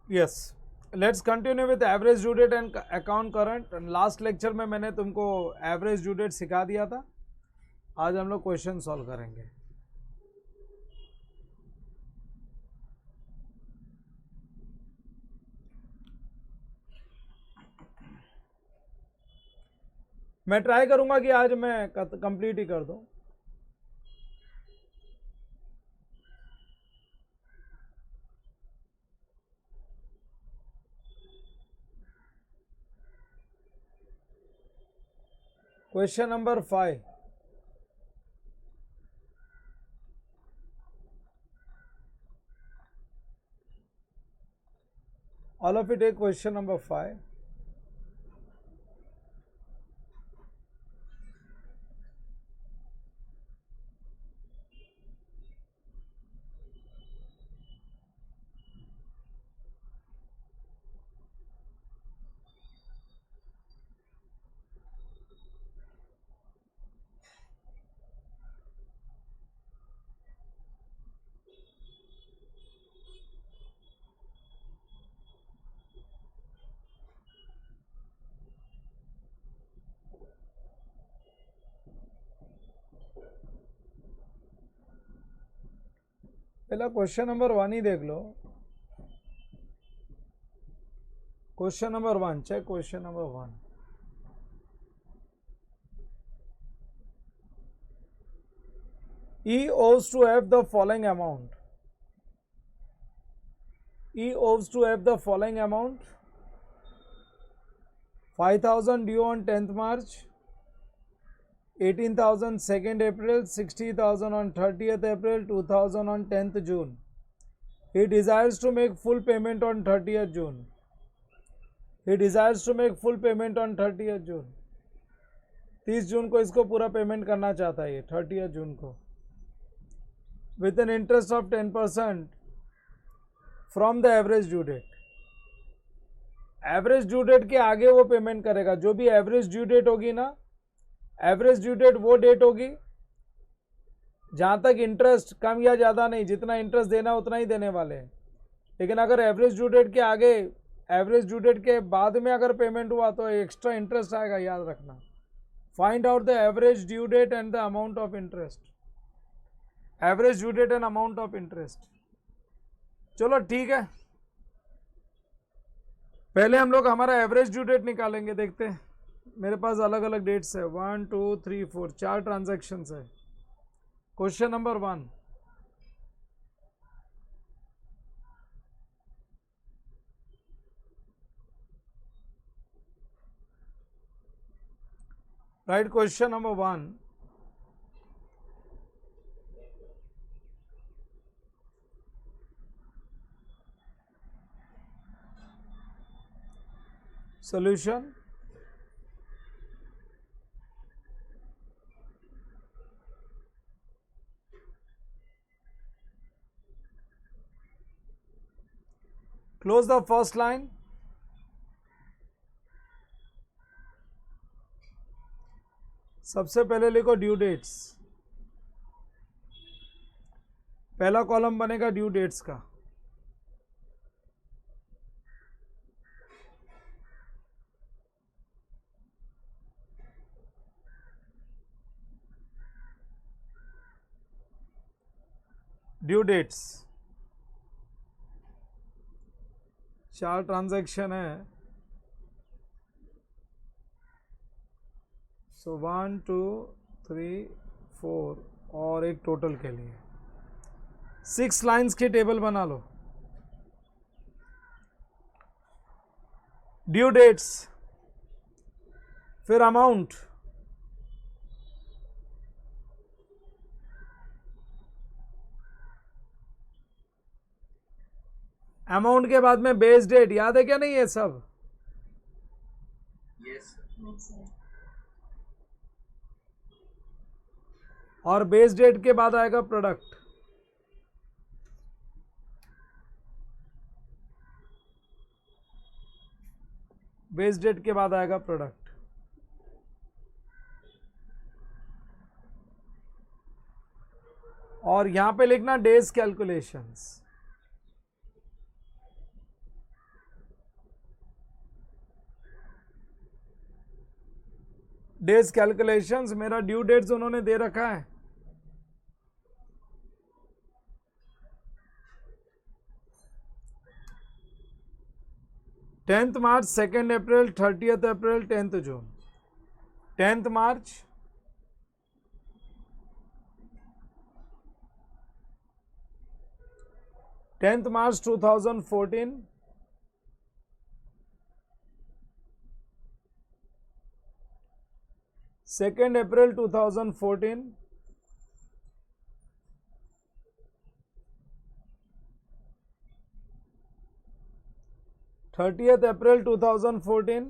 Yes, let's continue with average due date and account current. Last lecture में मैंने तुमको average due date सिखा दिया था। आज हम लोग क्वेश्चन सॉल्व करेंगे। मैं ट्राई करूंगा कि आज मैं कंप्लीट ही कर दूं। Question number 5, all of you take question number 5. पहला क्वेश्चन नंबर 1 ही देख लो। Question number 1, check question number 1। E owes to F the following amount. E owes to F the following amount: 5,000 due on 10th March, 18,000 2nd April, 60,000 on 30th April, 2,000 on 10th June. He desires to make full payment on 30th June. He desires to make full payment on 30th June. 30 जून को इसको पूरा payment करना चाहता है ये 30th जून को, with an interest of 10% from the average due date. Average due date के आगे वो पेमेंट करेगा। जो भी एवरेज ड्यू डेट होगी ना, एवरेज ड्यू डेट वो डेट होगी जहां तक इंटरेस्ट कम या ज़्यादा नहीं, जितना इंटरेस्ट देना उतना ही देने वाले हैं। लेकिन अगर एवरेज ड्यू डेट के आगे, एवरेज ड्यू डेट के बाद में अगर पेमेंट हुआ तो एक्स्ट्रा इंटरेस्ट आएगा, याद रखना। Find out the average due date and the amount of interest. Average due date and amount of interest. चलो ठीक है, पहले हम लोग हमारा एवरेज ड्यू डेट निकालेंगे। देखते हैं, मेरे पास अलग अलग डेट्स है, 1 2 3 4, 4 ट्रांजैक्शंस है। Question number 1, right. Question number 1, solution. Close the first line. सबसे पहले लिखो ड्यू डेट्स। पहला कॉलम बनेगा ड्यू डेट्स का। ड्यू डेट्स 4 ट्रांजैक्शन है, सो 1 2 3 4 और एक टोटल के लिए 6 लाइंस की टेबल बना लो। ड्यू डेट्स, फिर अमाउंट, अमाउंट के बाद में बेस डेट। याद है क्या नहीं ये सब? yes. और बेस डेट के बाद आएगा प्रोडक्ट। बेस डेट के बाद आएगा प्रोडक्ट। और यहां पे लिखना डेज कैलकुलेशंस। डेज कैलकुलेशंस, मेरा ड्यू डेट्स उन्होंने दे रखा है। Tenth March, 2 April, 30 April, 10 June. 10 March, 10 March 2014, 2 April 2014, 30 April 2014,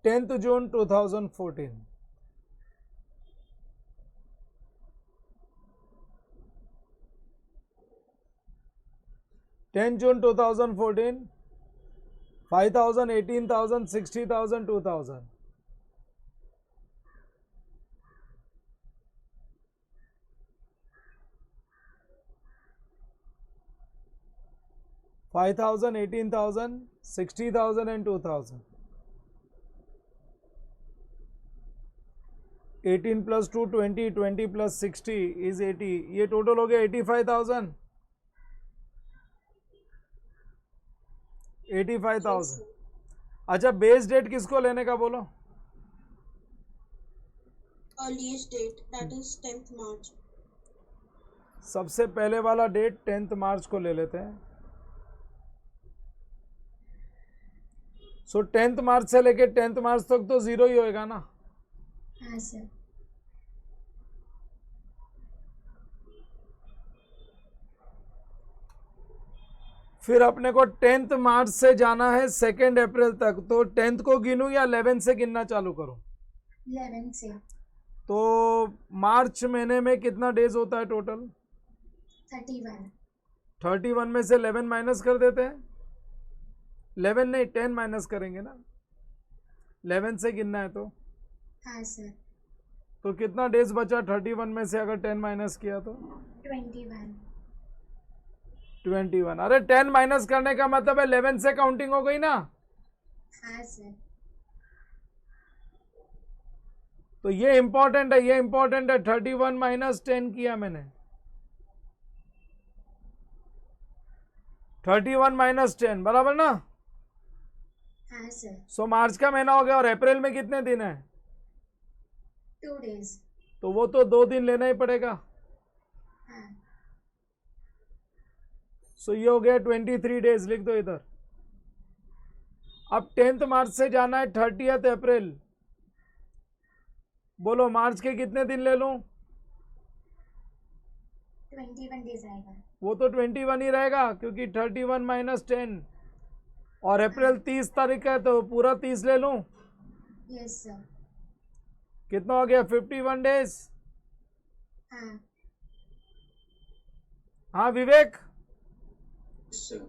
10 June 2014। June 2014, 5,000, 18,000, 60,000, 2,000। 5,000, 18,000, 60,000 and 2,000। 18 plus 2, 20, 20 plus 60 is 80। ये टोटल हो गया 85,000। 85,000। अच्छा, बेस डेट किसको लेने का बोलो? Earliest date, that is 10th March। सबसे पहले वाला डेट 10 मार्च को ले लेते हैं। सो 10 मार्च से लेके 10 मार्च तक तो जीरो ही होएगा ना? हाँ सर। फिर अपने को 10 मार्च से जाना है 2 अप्रैल तक, तो 10 को गिनूं या 11 से गिनना चालू करूं? 11 से। तो मार्च महीने में कितना डेज होता है टोटल? 31। 31 में से 11 माइनस कर देते हैं। 11 नहीं, 10 माइनस करेंगे ना, 11 से गिनना है तो। हाँ सर। तो कितना डेज बचा 31 में से अगर 10 माइनस किया तो? 21। 21। अरे 10 माइनस करने का मतलब है 11 से काउंटिंग हो गई ना? हाँ सर। तो ये इंपॉर्टेंट है, ये इंपॉर्टेंट है। 31 माइनस 10 किया मैंने। 31 माइनस 10 बराबर ना? हाँ सर। सो मार्च का महीना हो गया। और अप्रैल में कितने दिन है? 2 days। तो वो तो 2 दिन लेना ही पड़ेगा। हाँ। सो ये हो गया 23 डेज, लिख दो इधर। अब 10 मार्च से जाना है 30 अप्रैल। बोलो मार्च के कितने दिन ले लूं? 21 days आएगा। वो तो 21 ही रहेगा, क्योंकि 31 माइनस 10 और अप्रैल 30 तारीख है, तो पूरा 30 ले लूं? Yes sir. कितना हो गया? 51 डेज। हाँ। हाँ विवेक, सर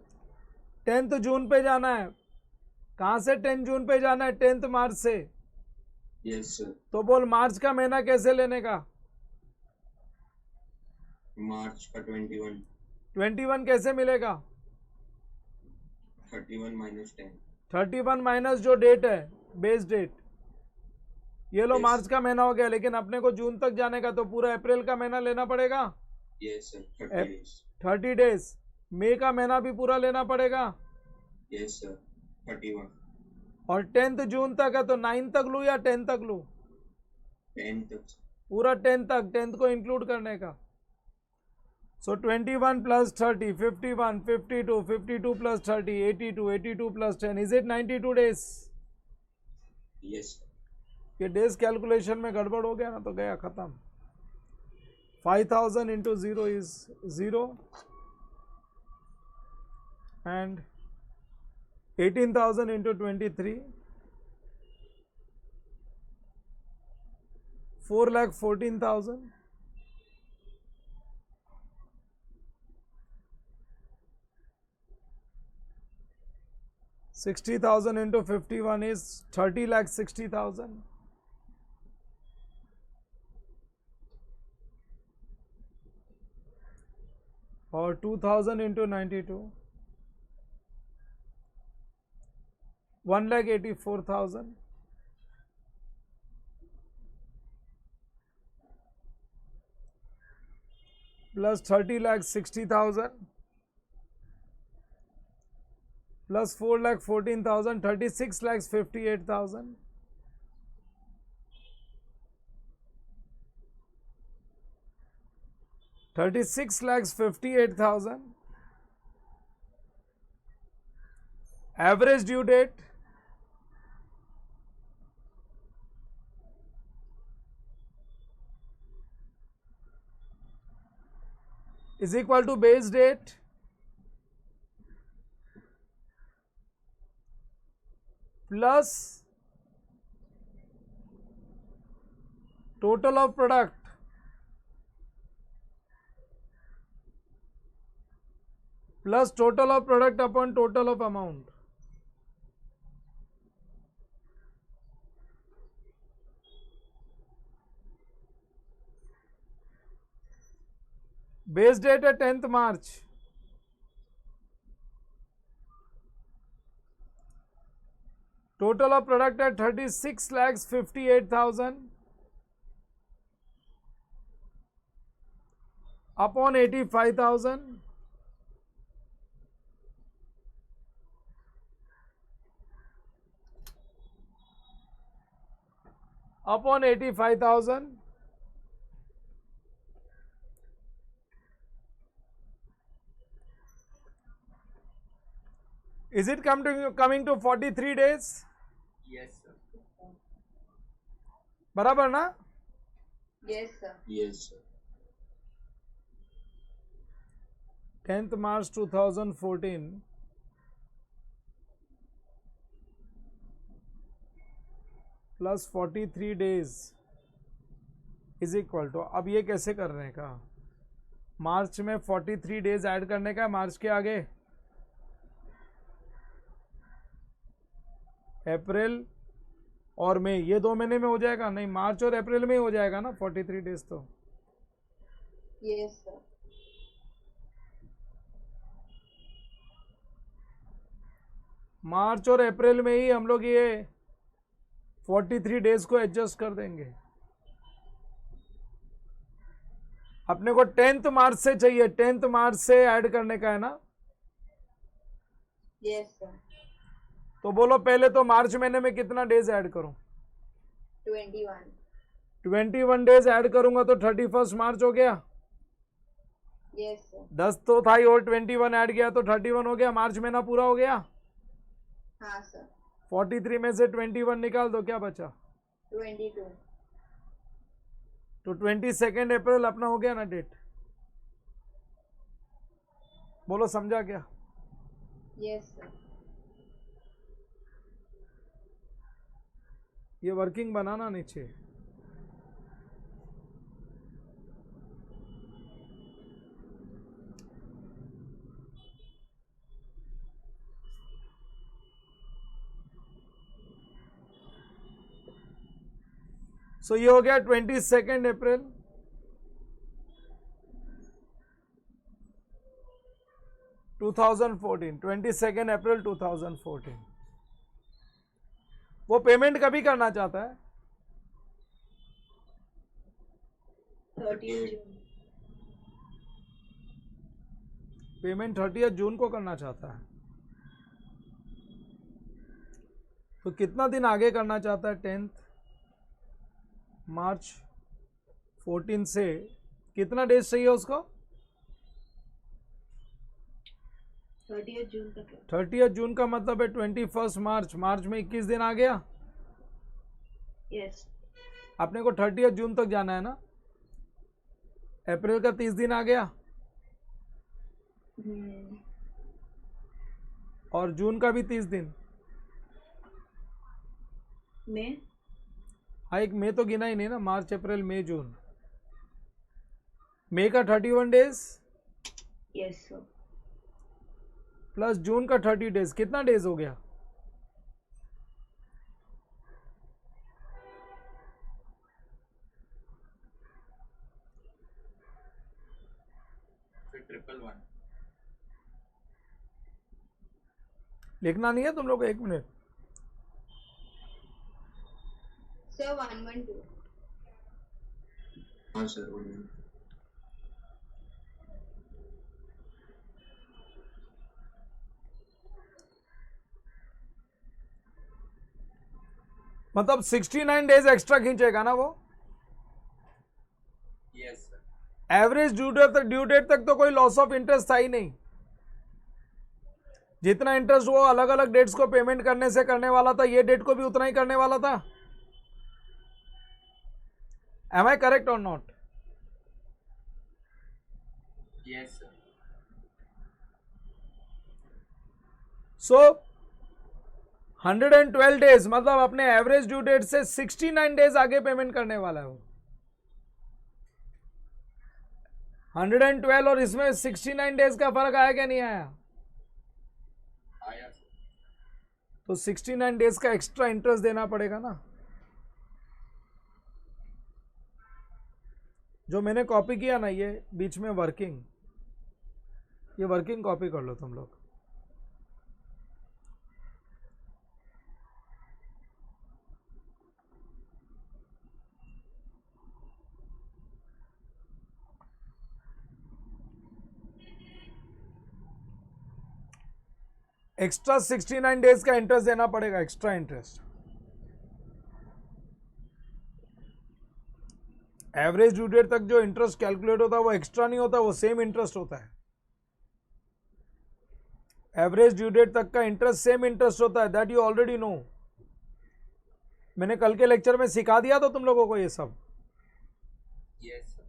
10 जून पे जाना है। कहाँ से 10 जून पे जाना है? 10 मार्च से। Yes sir. तो बोल मार्च का महीना कैसे लेने का? मार्च का 21। 21 कैसे मिलेगा? 31 माइनस 10। 31 माइनस जो डेट है, बेस डेट, ये लो Yes. मार्च का महीना हो गया। लेकिन अपने को जून तक जाने का, तो पूरा अप्रैल का महीना लेना पड़ेगा। Yes sir 30 days. 30 डेज। मई का महीना भी पूरा लेना पड़ेगा। Yes sir 31। और 10 जून तक है, तो 9 तक लूँ या 10 तक लूँ? 10 तक। पूरा 10 तक, 10 को इंक्लूड करने का। सो 21 plus 30, 51, 52, 52 plus 30, 82, 82 plus 10, is it 92 days? Yes sir. ये डेज कैलकुलेशन में गड़बड़ हो गया ना, तो गया खत्म। 5,000 into 0 is 0 and 18,000 into 23 4,14,000। 60,000 into 51 is 30,60,000। और 2000 into 92, 1,84,000 plus 30,60,000 plus 4,14,000, 36,58,000 36,58,000 average due date is equal to base date plus total of product plus total of product upon total of amount. Base date है 10th March, total of product at 36,58,000 upon 85,000 upon 85,000 is it coming to 43 days? Yes, sir. बराबर ना? Yes, sir. Yes, sir. 10th March 2014 plus 43 days is equal to, अब ये कैसे कर रहे हैं का, मार्च में 43 डेज ऐड करने का, मार्च के आगे अप्रैल और मई, ये 2 महीने में हो जाएगा? नहीं, मार्च और अप्रैल में ही हो जाएगा ना 43 डेज तो। Yes, sir. मार्च और अप्रैल में ही हम लोग ये 43 डेज को एडजस्ट कर देंगे। अपने को 10th मार्च से चाहिए, 10th मार्च से ऐड करने का है ना? Yes, sir. तो बोलो पहले तो मार्च महीने में कितना डेज ऐड करूं? 21. 21 डेज ऐड करूंगा तो 31 मार्च हो गया। Yes, sir. 10 तो था ही और 21 ऐड किया तो 31 हो गया, मार्च महीना पूरा हो गया। हाँ sir. 43 में से 21 निकाल दो, क्या बचा? 22. तो 22 अप्रैल अपना हो गया ना डेट। बोलो समझा क्या? Yes, sir. ये वर्किंग बनाना नीचे। सो ये हो गया 22 अप्रैल, टू 22 अप्रैल 2014। वो पेमेंट कभी करना चाहता है? 30th June. पेमेंट 30 जून को करना चाहता है। तो कितना दिन आगे करना चाहता है? 10th मार्च 14 से कितना डेज चाहिए उसको? 30th June तक है. 30 जून का मतलब है 21 मार्च। मार्च में 21 दिन आ गया। Yes. अपने को 30 जून तक जाना है ना? अप्रैल का 30 दिन आ गया Hmm. और जून का भी 30 दिन। May. हाँ, एक मई तो गिना ही नहीं ना, मार्च अप्रैल मई जून। मई का 31 डेज Yes, sir. प्लस जून का 30 डेज, कितना डेज हो गया? 30 111. लिखना नहीं है तुम लोग को, 1 मिनट। Sir, 112. हाँ सर 111. मतलब 69 डेज एक्स्ट्रा खींचेगा ना वो। Yes sir. Average due date तक तो कोई लॉस ऑफ इंटरेस्ट था ही नहीं। जितना इंटरेस्ट वो अलग अलग डेट्स को पेमेंट करने से करने वाला था, ये डेट को भी उतना ही करने वाला था। एम आई करेक्ट और not? Yes sir. So 112 days मतलब अपने एवरेज ड्यू डेट से 69 डेज आगे पेमेंट करने वाला है वो। 112 और इसमें 69 डेज का फर्क आया क्या नहीं आया? आया सर. तो 69 डेज का एक्स्ट्रा इंटरेस्ट देना पड़ेगा ना। जो मैंने कॉपी किया ना, ये बीच में वर्किंग, ये वर्किंग कॉपी कर लो तुम लोग। एक्स्ट्रा 69 डेज का इंटरेस्ट देना पड़ेगा, extra interest. Average due date तक जो इंटरेस्ट कैलकुलेट होता है वो एक्स्ट्रा नहीं होता, वो सेम इंटरेस्ट होता है। एवरेज ड्यू डेट तक का इंटरेस्ट सेम इंटरेस्ट होता है, दैट यू ऑलरेडी नो। मैंने कल के लेक्चर में सिखा दिया तो तुम लोगों को ये सब। Yes sir.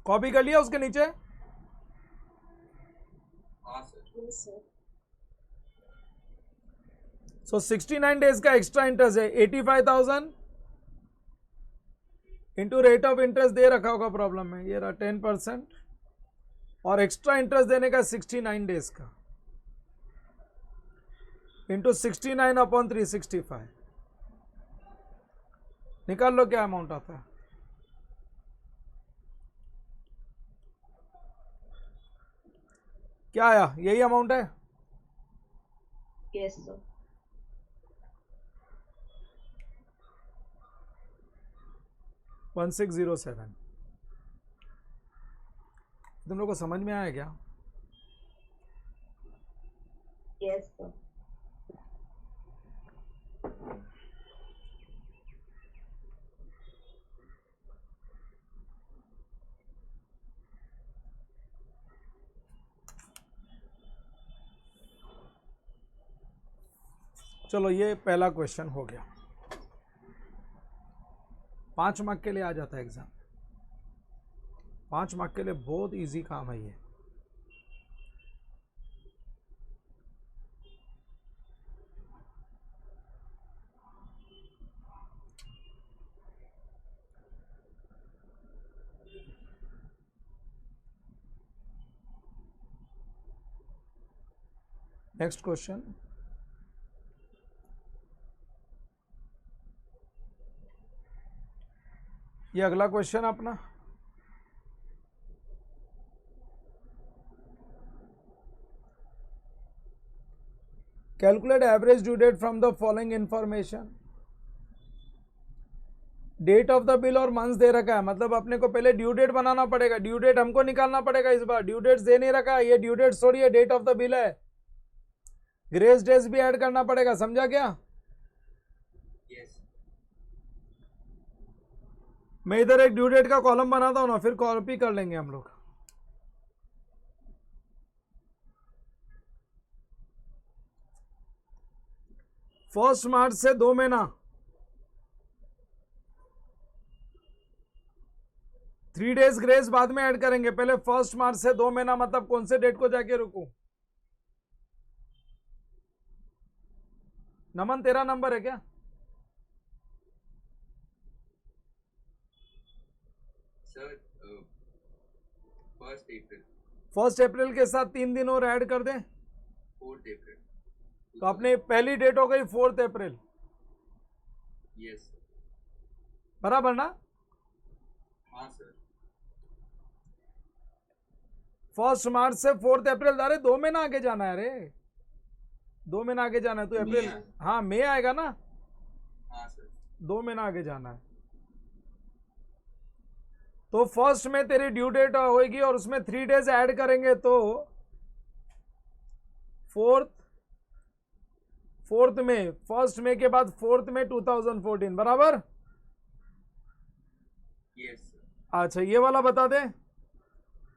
कॉपी कर लिया उसके नीचे? हाँ सर. Yes, sir. सो 69 डेज का एक्स्ट्रा इंटरेस्ट है 85,000 इंटू रेट ऑफ इंटरेस्ट दे रखा होगा प्रॉब्लम में, ये रहा 10%, और एक्स्ट्रा इंटरेस्ट देने का 69 डेज का इंटू 69 अपॉन 365। निकाल लो क्या अमाउंट आता है। क्या आया? यही अमाउंट है। Yes, sir. 1607। तुम लोग को समझ में आया क्या? Yes, sir. चलो ये पहला क्वेश्चन हो गया। 5 मार्क के लिए आ जाता है एग्जाम। 5 मार्क के लिए बहुत इजी काम है ये। नेक्स्ट क्वेश्चन, ये अगला क्वेश्चन अपना। Calculate average due date from the following information. Date of the bill और मंथ्स दे रखा है, मतलब अपने को पहले ड्यू डेट बनाना पड़ेगा। ड्यू डेट हमको निकालना पड़ेगा इस बार। ड्यू डेट्स दे नहीं रखा है, ये ड्यू डेट थोड़ी है, डेट ऑफ द बिल है। ग्रेस डेज भी ऐड करना पड़ेगा, समझा क्या? Yes. मैं इधर एक ड्यू डेट का कॉलम बनाता हूं ना, फिर कॉपी कर लेंगे हम लोग। फर्स्ट मार्च से 2 महीना, 3 डेज ग्रेस बाद में ऐड करेंगे। पहले फर्स्ट मार्च से 2 महीना मतलब कौन से डेट को जाके रुकूं? नमन तेरा नंबर है क्या? Sir, 1st April. 1 अप्रैल के साथ 3 दिन और ऐड कर दें 4th April. तो अपनी पहली डेट हो गई 4 अप्रैल, Yes sir. बराबर ना? हाँ सर. 1 मार्च से 4 अप्रैल, अरे 2 महीना आगे जाना है रे, 2 महीना आगे जाना है, तो अप्रैल, हाँ मई आएगा ना, हाँ सर 2 महीना आगे जाना है। तो 1 में तेरी ड्यू डेट होगी और उसमें 3 डेज ऐड करेंगे तो 4th में, 1 मई के बाद 4th में 2014 बराबर। यस सर अच्छा ये वाला बता दे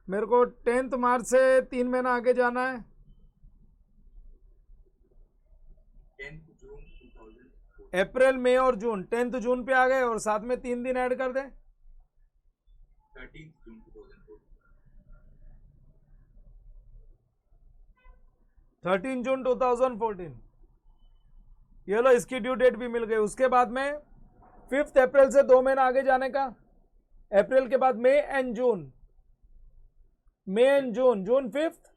मेरे को, 10th मार्च से 3 महीना आगे जाना है, 10th जून 2014 अप्रैल मई और जून, 10th जून पे आ गए और साथ में 3 दिन ऐड कर दे, 13th जून 2014 13 जून 2014। ये लो इसकी ड्यू डेट भी मिल गई। उसके बाद में 5 अप्रैल से 2 महीना आगे जाने का, अप्रैल के बाद May and June, May and June, June 5th,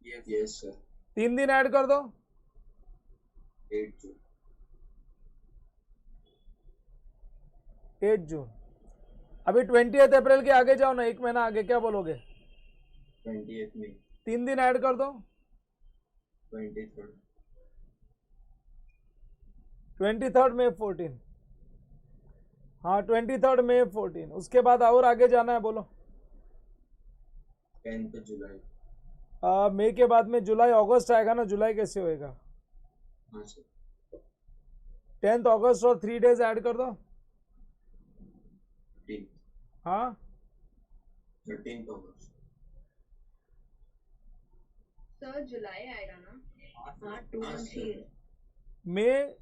yes sir 3 दिन ऐड कर दो, 8 जून 8 जून। अभी 20 अप्रैल के आगे जाओ ना, 1 महीना आगे, क्या बोलोगे? 20th मई 3 दिन ऐड कर दो, 23rd 23rd मई 14, हाँ 23rd मई 14। उसके बाद और आगे जाना है, बोलो। 10th जुलाई मई के बाद में जुलाई अगस्त आएगा ना, जुलाई कैसे होएगा? हाँ सर 10th अगस्त और 3 डेज ऐड कर दो, 13th हाँ 13th अगस्त सर जुलाई आएगा ना? हाँ 2 हाँ, मंथ सर। ही है। मई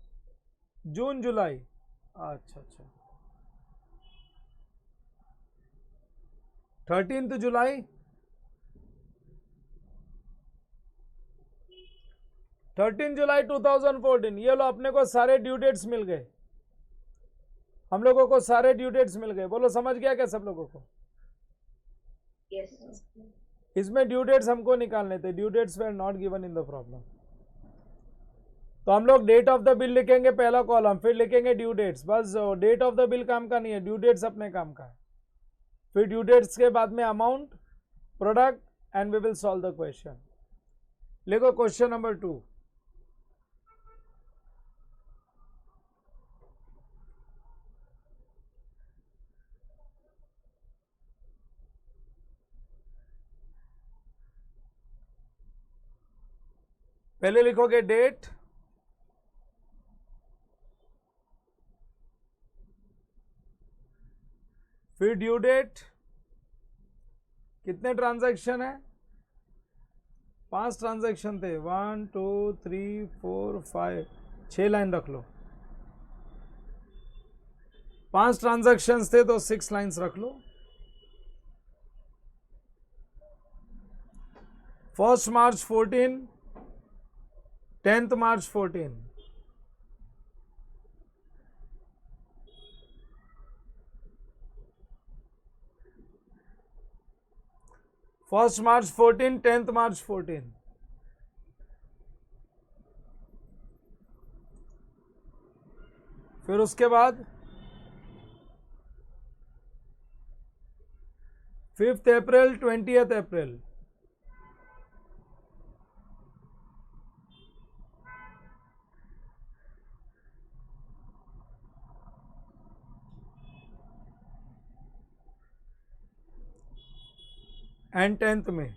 जून जुलाई, अच्छा अच्छा, 13th जुलाई, 13 जुलाई 2014। ये लो अपने को सारे ड्यू डेट्स मिल गए, हम लोगों को सारे ड्यू डेट्स मिल गए। बोलो समझ गया क्या सब लोगों को? Yes sir. इसमें ड्यू डेट्स हमको निकालने थे, due dates were not given in the problem. तो हम लोग डेट ऑफ द बिल लिखेंगे पहला कॉलम, फिर लिखेंगे ड्यू डेट्स, बस। डेट ऑफ द बिल काम का नहीं है, ड्यू डेट्स अपने काम का है। फिर ड्यू डेट्स के बाद में amount, product, and we will solve the question. लिखो क्वेश्चन नंबर 2। पहले लिखोगे डेट, फिर ड्यू डेट, कितने ट्रांजैक्शन है? 5 ट्रांजैक्शन थे, 1 2 3 4 5, 6 लाइन रख लो। 5 ट्रांजैक्शंस थे तो 6 लाइन्स रख लो। 1 मार्च 14, 10th मार्च 14, फर्स्ट मार्च 14, 10th मार्च 14। फिर उसके बाद 5th April, 20th April, and 10th में।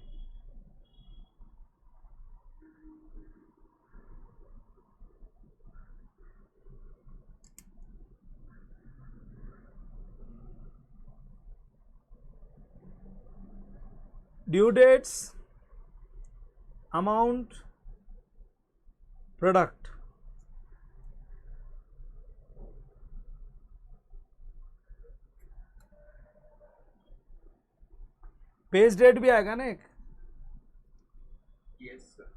Due dates, amount, product. Base date भी आएगा ना एक, yes sir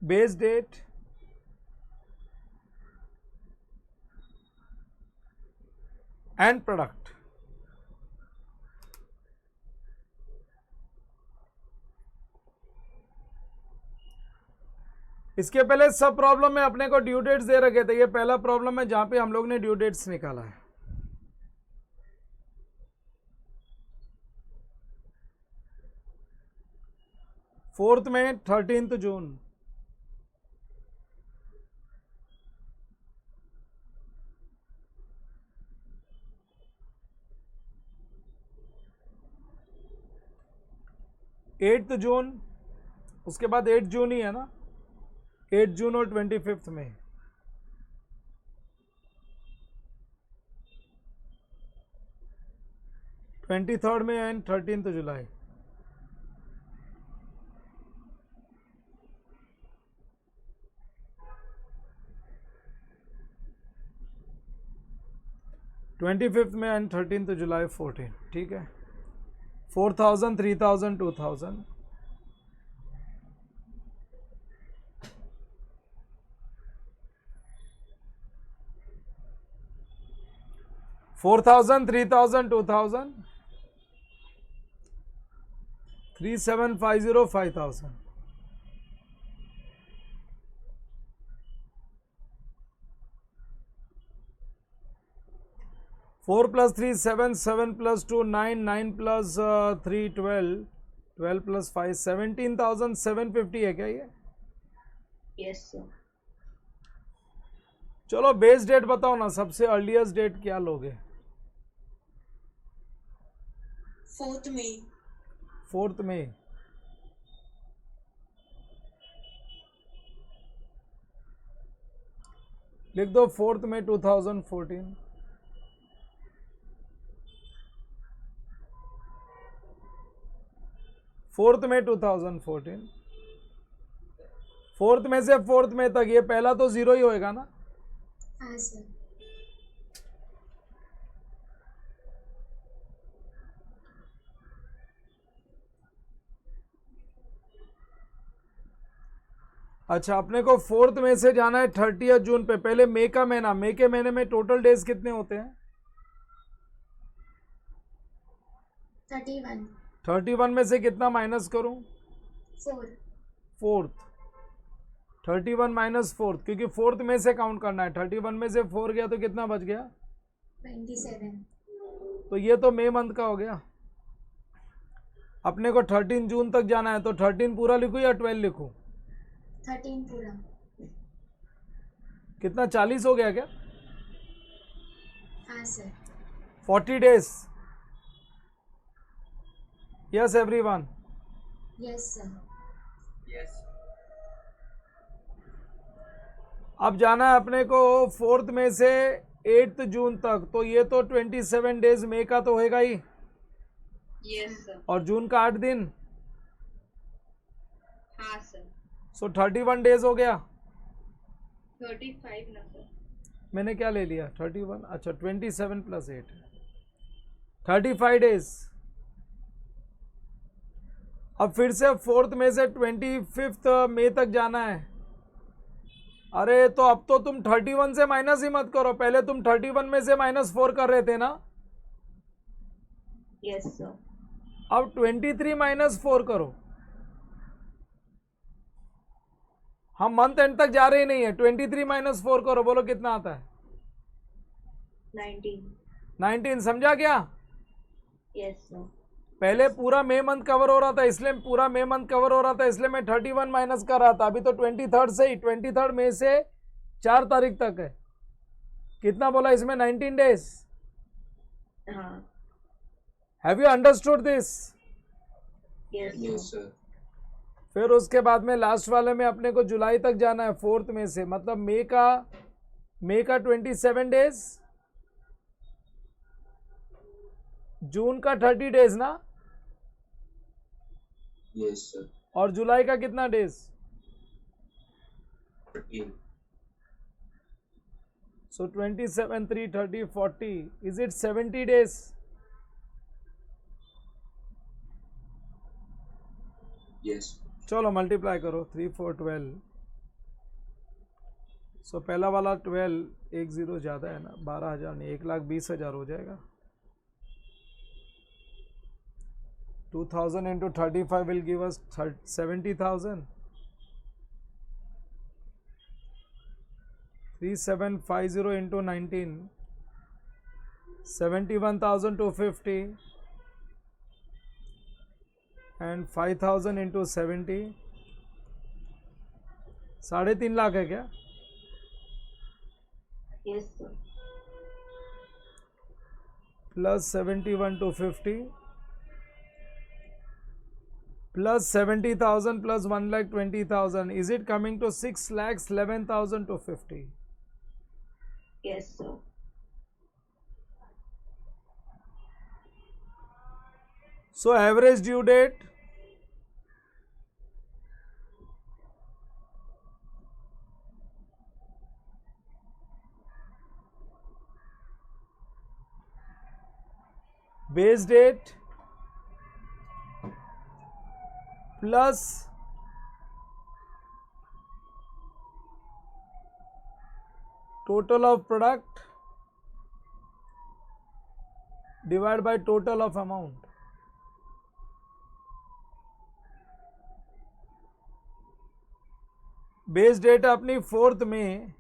base date, and product. इसके पहले सब प्रॉब्लम में अपने को ड्यू डेट्स दे रखे थे, ये पहला प्रॉब्लम है जहां पे हम लोग ने ड्यू डेट्स निकाला है। फोर्थ में 13 जून, एट्थ जून, उसके बाद 8 जून ही है ना, 8 जून और 25 में। ट्वेंटी थर्ड में एंड 13 जुलाई। ट्वेंटी फिफ्थ में एंड 13 जुलाई 14, ठीक है। 4000, 3000, 2000, 4000, 3000, 2000, 3750, 5000, 4 plus 3 7, 7 plus 2 9, 9 plus 3 12, 12 plus 5 17,750 है क्या ये? Yes sir. चलो बेस डेट बताओ ना, सबसे अर्लीस्ट डेट क्या लोगे? 4th मई। 4th मई। लिख दो 4th मई 2014। 4th मई 2014। 4th में से 4th मई तक ये पहला तो 0 ही होएगा ना? हाँ सर। अच्छा, अपने को 4th में से जाना है 30 जून पे। पहले मई का महीना, मई के महीने में टोटल डेज कितने होते हैं? 31। 31 में से कितना माइनस करूं? 4। 4th। 31 माइनस 4th, क्योंकि 4th में से काउंट करना है। 31 में से 4 गया तो कितना बच गया? 27। तो ये तो मई मंथ का हो गया। अपने को 13 जून तक जाना है, तो 13 पूरा लिखूं या 12 लिखूं? 13 पूरा। कितना 40 हो गया क्या? हाँ sir. 40 days. Yes everyone? Yes sir. Yes. अब जाना है अपने को 4th में से 8th जून तक, तो ये तो 27 डेज मई का तो होएगा ही, यस सर। और जून का 8 दिन, हाँ सर। सो 31 डेज हो गया। 35 ना सर। मैंने क्या ले लिया? 31, अच्छा 27 प्लस 8, 35 डेज। अब फिर से 4th में से 25th मई तक जाना है। अरे तो अब तो तुम 31 से माइनस ही मत करो, पहले तुम 31 में से -4 कर रहे थे ना? Yes sir. अब 23 माइनस 4 करो। हम मंथ एंड तक जा रहे ही नहीं है। 23 माइनस 4 करो, बोलो कितना आता है? 19। 19। समझा क्या? Yes sir. पहले पूरा मई मंथ कवर हो रहा था, इसलिए पूरा मई मंथ कवर हो रहा था, इसलिए मैं 31 माइनस कर रहा था। अभी तो 23rd से ही, 23rd मई से 4 तारीख तक है। कितना बोला इसमें? 19 डेज। हाँ। Have you understood this? Yes yes sir. Sir. फिर उसके बाद में लास्ट वाले में अपने को जुलाई तक जाना है 4th में से, मतलब मई का 27 डेज, जून का 30 डेज ना, यस सर। और जुलाई का कितना days? 13। So 27, 3, 30, 40, is it 70 days? Yes. चलो मल्टीप्लाई करो, 3, 4, 12, सो पहला वाला 12 एक जीरो ज़्यादा है ना, 12,000 नहीं 1,20,000 हो जाएगा. 2,000 into 35 will give us 70,000. 3750 into 19, 71,250 and 5,000 into 70, 3.5 lakh है क्या? Yes, sir. Plus 71,250 plus 70,000 plus 1,20,000. Is it coming to 6,11,250? Yes, sir. So average due date base date plus total of product divided by total of amount. Base date अपनी 4th में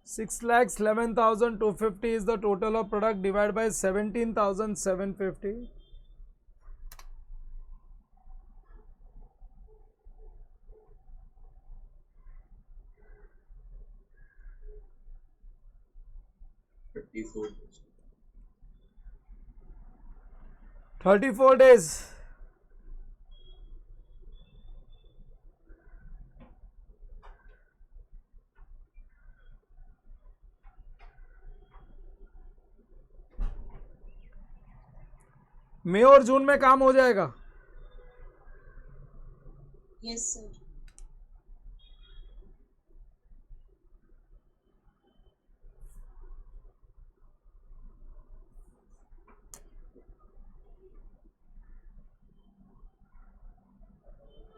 6,11,250 is the total of product divided by 17,750. $34. 34 days. मई और जून में काम हो जाएगा. Yes, sir.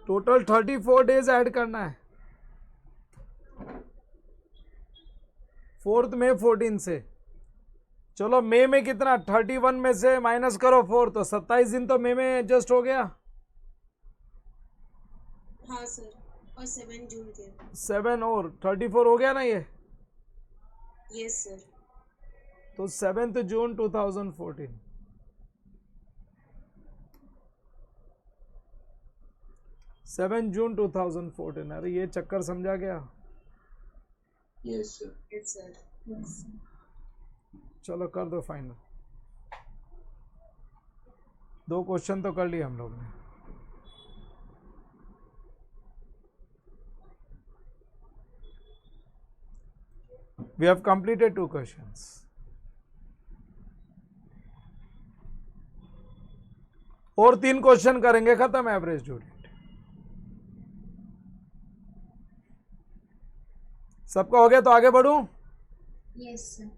Total 34 days add करना है. 4th में 14 से. चलो मई में कितना 31 में से माइनस करो 4 तो 27 दिन तो मई में एडजस्ट हो गया. हाँ सर, और 7 जून के. 7 और 34 हो गया ना ये. Yes sir. तो 7th जून 2014. 7 जून 2014. अरे ये चक्कर समझा गया. Yes, sir. Yes sir. Yes. चलो कर दो फाइनल. 2 क्वेश्चन तो कर लिए हम लोग ने. We have completed 2 questions. और 3 क्वेश्चन करेंगे, खत्म एवरेज ड्यू डेट. सबका हो गया तो आगे बढ़ूं. Yes sir.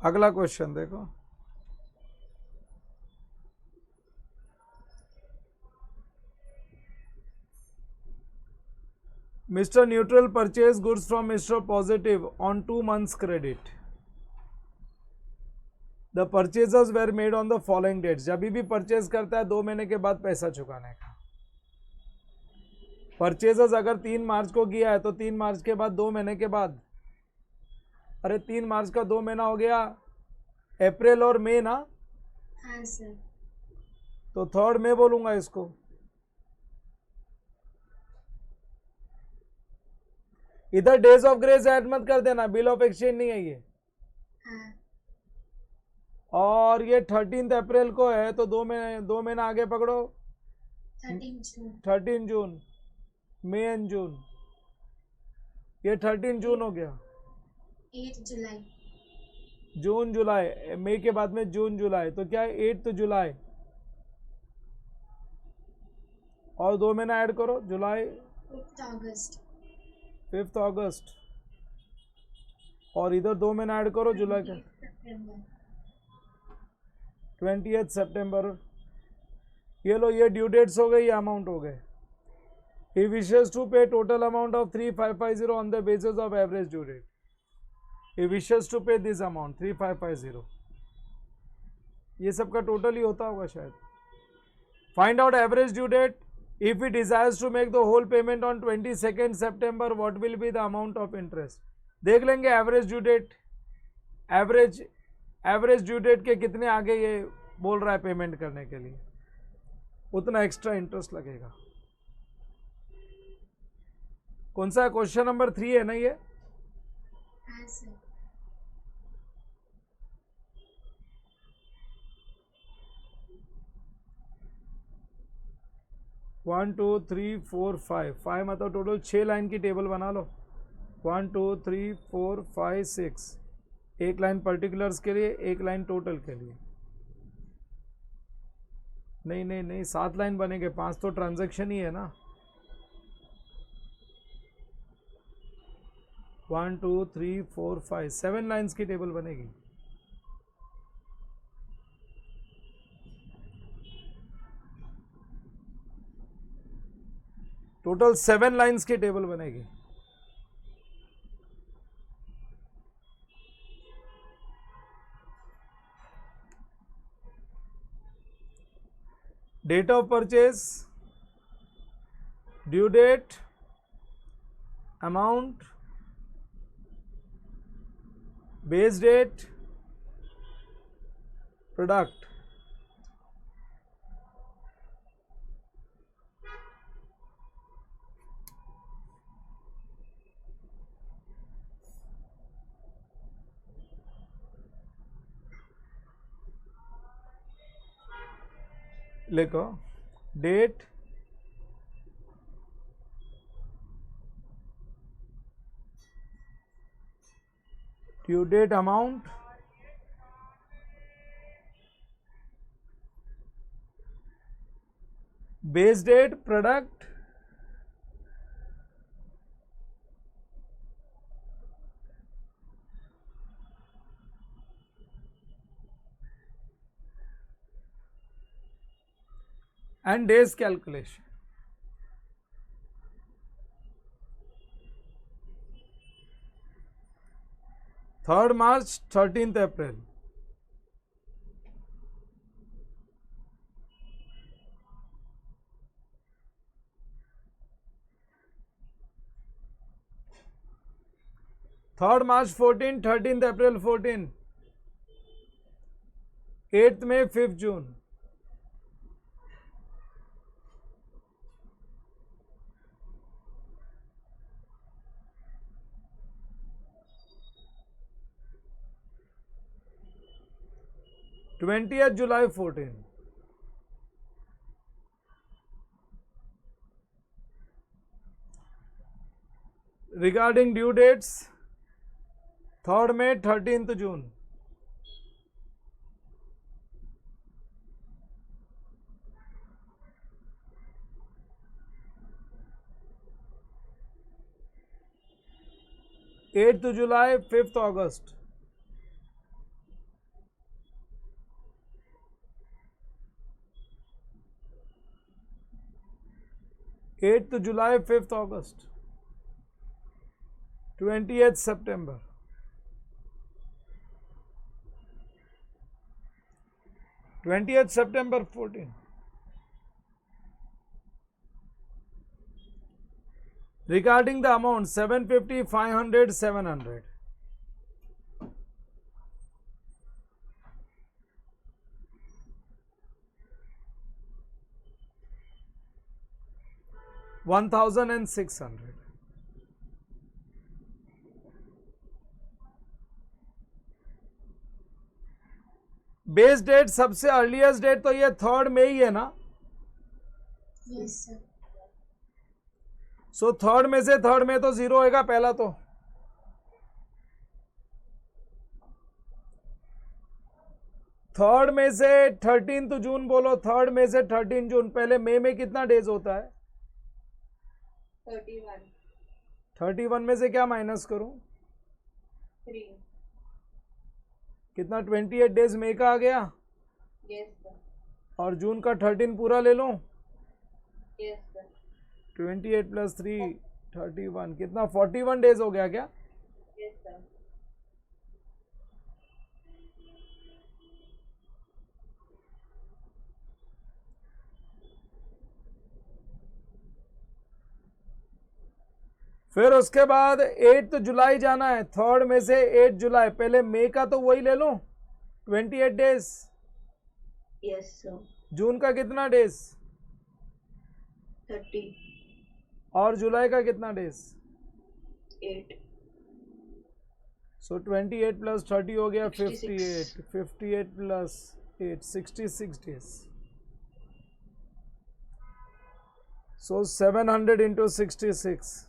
अगला क्वेश्चन देखो. Mr. Neutral purchased goods from Mr. Positive on 2 months credit. The purchases were made on the following dates. जब भी परचेज करता है 2 महीने के बाद पैसा चुकाने का. परचेजेस अगर 3 मार्च को किया है तो 3 मार्च के बाद 2 महीने के बाद. अरे 3 मार्च का 2 महीना हो गया. अप्रैल और मई ना. हाँ सर. तो 3rd मई बोलूंगा इसको. इधर डेज ऑफ ग्रेस ऐड मत कर देना, बिल ऑफ एक्सचेंज नहीं है ये. हाँ. और ये 13 अप्रैल को है तो 2 महीना आगे पकड़ो. 13 जून. 13 जून, मई एंड जून. ये 13 जून हो गया. 8 जुलाई. जून जुलाई. मई के बाद में जून जुलाई तो क्या है 8 जुलाई. और 2 महीना ऐड करो जुलाई. 5 अगस्त. 5th अगस्त, और इधर 2 महीना ऐड करो जुलाई का, 20th September. 20th सितंबर। ये लो, ये ड्यू डेट्स हो गए, ये अमाउंट हो गए। He wishes to pay total amount of 3550 on the basis of average due date. He wishes to pay this amount 3550. ये सब का टोटल ही होता होगा शायद। Find out average due date. If he desires to make the whole payment on 22nd September, what will be the amount of interest? देख लेंगे average due date, average due date के कितने आगे ये बोल रहा है पेमेंट करने के लिए, उतना एक्स्ट्रा इंटरेस्ट लगेगा। कौन सा है? क्वेश्चन नंबर 3 है ना ये? हाँ सर। 1 2 3 4 5 मतलब टोटल 6 लाइन की टेबल बना लो। 1 2 3 4 5 6, एक लाइन पर्टिकुलर्स के लिए, एक लाइन टोटल के लिए। नहीं नहीं नहीं, 7 लाइन बनेंगे, 5 तो ट्रांजैक्शन ही है ना। 1 2 3 4 5 7 लाइन्स की टेबल बनेगी। टोटल 7 लाइन्स की टेबल बनेगी। Date of purchase, due date, amount, base date, product. लिखो date, due date, amount, base date, product, and days calculation. Third March, 13th April. Third March 14, 13th April 14, 8th May 5th June. Twentieth July 14. Regarding due dates, 3rd May, 13th June. Eighth July, 5th August. 8th July, 5th August, 20th September, 20th September 14. Regarding the amount 750, 500, 700. $1,600. Base date सबसे earliest date तो ये 3rd में ही है ना। Yes sir. सो 3rd में से 3rd में तो 0 होगा पहला तो। थर्ड में से 13th जून बोलो, 3rd में से 13 जून। पहले मई में कितना डेज होता है? 31. 31 में से क्या माइनस करूं? 3. कितना? 28 डेज मई का आ गया, Yes, sir. और जून का 13 पूरा ले लूं। Yes, sir. 28 प्लस 3 31, कितना? 41 डेज हो गया क्या? Yes, sir. फिर उसके बाद 8 जुलाई जाना है, 3rd में से 8 जुलाई। पहले मई का तो वही ले लूं, 28 डेज। Yes, sir. जून का कितना डेज? 30. और जुलाई का कितना डेज? 8. सो 28 प्लस 30 हो गया 66. 58, 58 प्लस 8 66 डेज। सो 700 इंटू 66।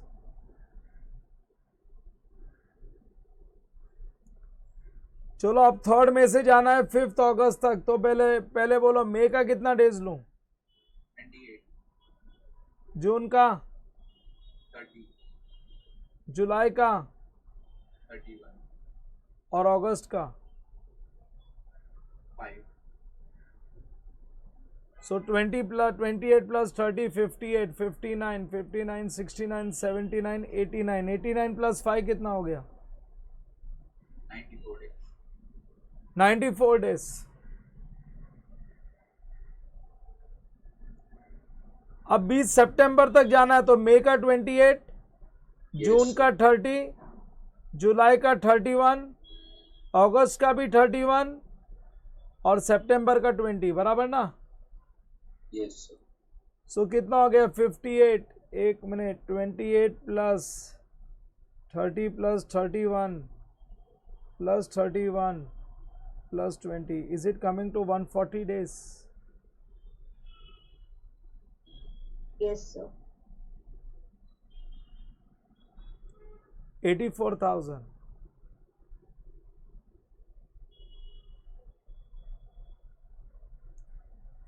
चलो अब 3rd में से जाना है 5th अगस्त तक, तो पहले बोलो मई का कितना डेज लूं? 28, जून का? 30, जुलाई का? 31, और अगस्त का? 5, सो 28 प्लस 30 58, 59 59 69 79 89, 89 प्लस 5 कितना हो गया? 94 days. 94 डेज। अब 20 सितंबर तक जाना है, तो मई का 28, जून का 30, जुलाई का 31, अगस्त का भी 31 और सितंबर का 20, बराबर ना? Yes, sir. सो कितना हो गया? 58, एक minute, 28 plus 30 plus 31 plus 31 plus 20, is it coming to 140 days? Yes, sir. 84,000।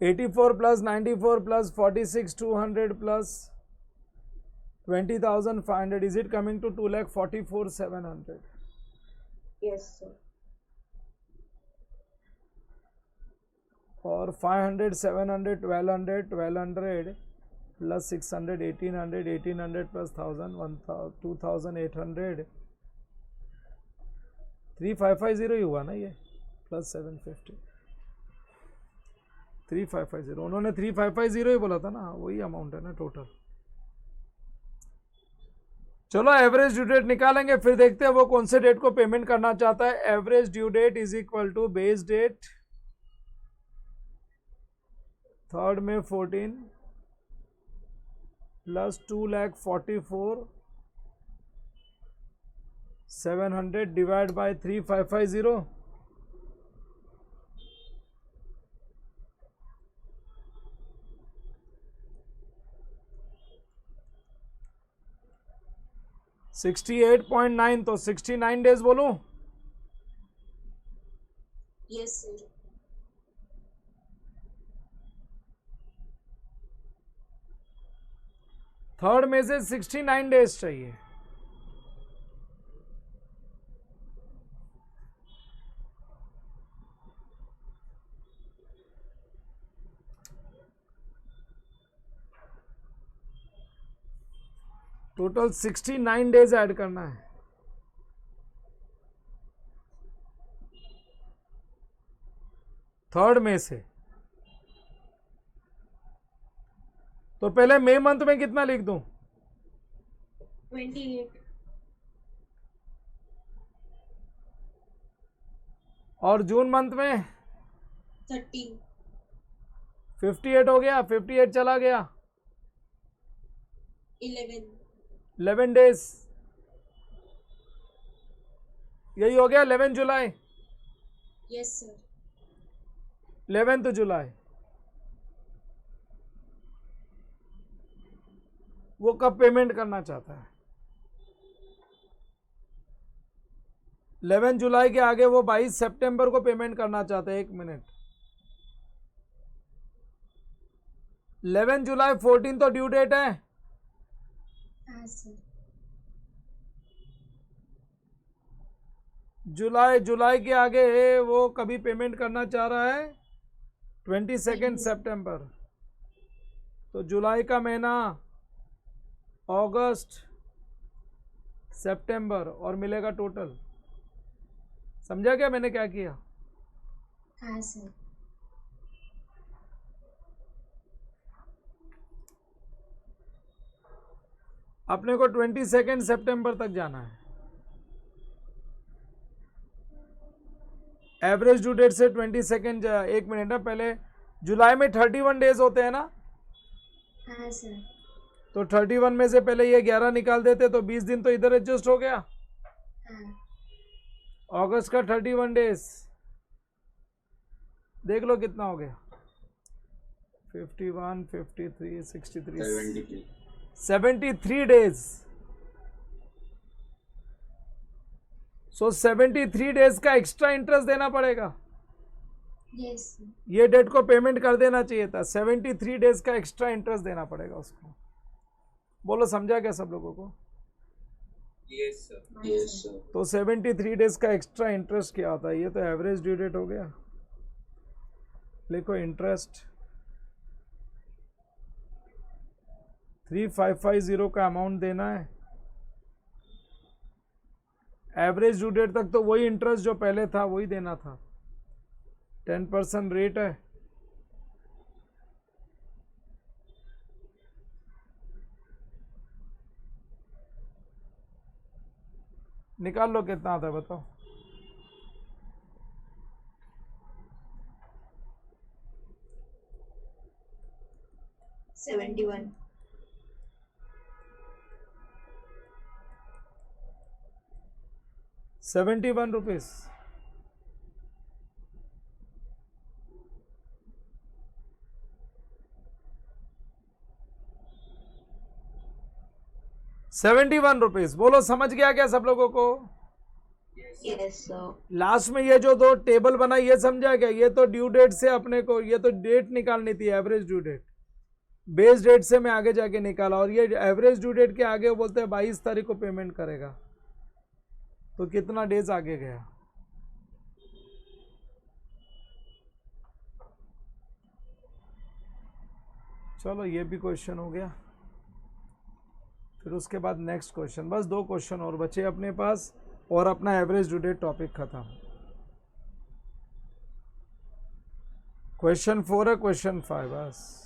$84 plus 94 plus 46 200 plus 20,500, is it coming to 2,44,700? Yes, sir. और 500 700 1200 1200 plus 600 1800 1800 plus 1000 2800 3550 ही हुआ ना ये, प्लस 750 3550। उन्होंने 3550 ही बोला था ना, वही अमाउंट है ना टोटल। चलो एवरेज ड्यू डेट निकालेंगे, फिर देखते हैं वो कौन से डेट को पेमेंट करना चाहता है। Average due date is equal to base date 3rd में 14 प्लस 2,44,700 डिवाइड बाय 3550, $68.9, तो 69 डेज बोलूं? Yes, sir. थर्ड में से 69 डेज चाहिए। टोटल 69 डेज ऐड करना है। थर्ड में से तो पहले मई मंथ में कितना लिख दूं? 28. और जून मंथ में 30. 58 हो गया, 58 चला गया, 11. 11 डेज, यही हो गया 11 जुलाई, Yes, sir. 11th जुलाई। वो कब पेमेंट करना चाहता है? 11 जुलाई के आगे वो 22 सितंबर को पेमेंट करना चाहता है। 1 मिनट, 11 जुलाई 14 तो ड्यू डेट है, हाँ, sir. जुलाई के आगे वो कभी पेमेंट करना चाह रहा है 22 सितंबर। तो जुलाई का महीना, अगस्त, सितंबर और मिलेगा टोटल। समझा क्या मैंने क्या किया? हाँ सर। अपने को 22 सितंबर तक जाना है। एवरेज ड्यू डेट से 22, एक मिनट ना, पहले जुलाई में 31 डेज होते हैं ना, हाँ सर। तो 31 में से पहले ये 11 निकाल देते तो 20 दिन तो इधर एडजस्ट हो गया। हाँ। अगस्त का 31 डेज देख लो कितना हो गया, 51, 53, 63, 73 डेज। सो 73 डेज का एक्स्ट्रा इंटरेस्ट देना पड़ेगा। Yes sir. ये डेट को पेमेंट कर देना चाहिए था, 73 डेज का एक्स्ट्रा इंटरेस्ट देना पड़ेगा उसको। बोलो समझा क्या सब लोगों को? Yes sir. Yes sir. तो 73 डेज का एक्स्ट्रा इंटरेस्ट क्या होता है? ये तो एवरेज ड्यू डेट हो गया। लिखो इंटरेस्ट 3550 का अमाउंट देना है। एवरेज ड्यू डेट तक तो वही इंटरेस्ट जो पहले था वही देना था। 10% रेट है। निकाल लो कितना आता है बताओ। ₹71। 71 रुपीज। ₹71। बोलो समझ गया क्या सब लोगों को? Yes sir. लास्ट में ये जो दो टेबल बना ये समझा क्या? ये तो ड्यू डेट से अपने को, ये तो डेट निकालनी थी, average due date. Base date से मैं आगे जाके निकाला, और ये एवरेज ड्यू डेट के आगे वो बोलते हैं 22 तारीख को पेमेंट करेगा। तो कितना डेज आगे गया? चलो ये भी क्वेश्चन हो गया। फिर उसके बाद नेक्स्ट क्वेश्चन, बस 2 क्वेश्चन और बचे अपने पास, और अपना एवरेज ड्यू डेट टॉपिक खत्म। क्वेश्चन 4 है, क्वेश्चन 5 बस।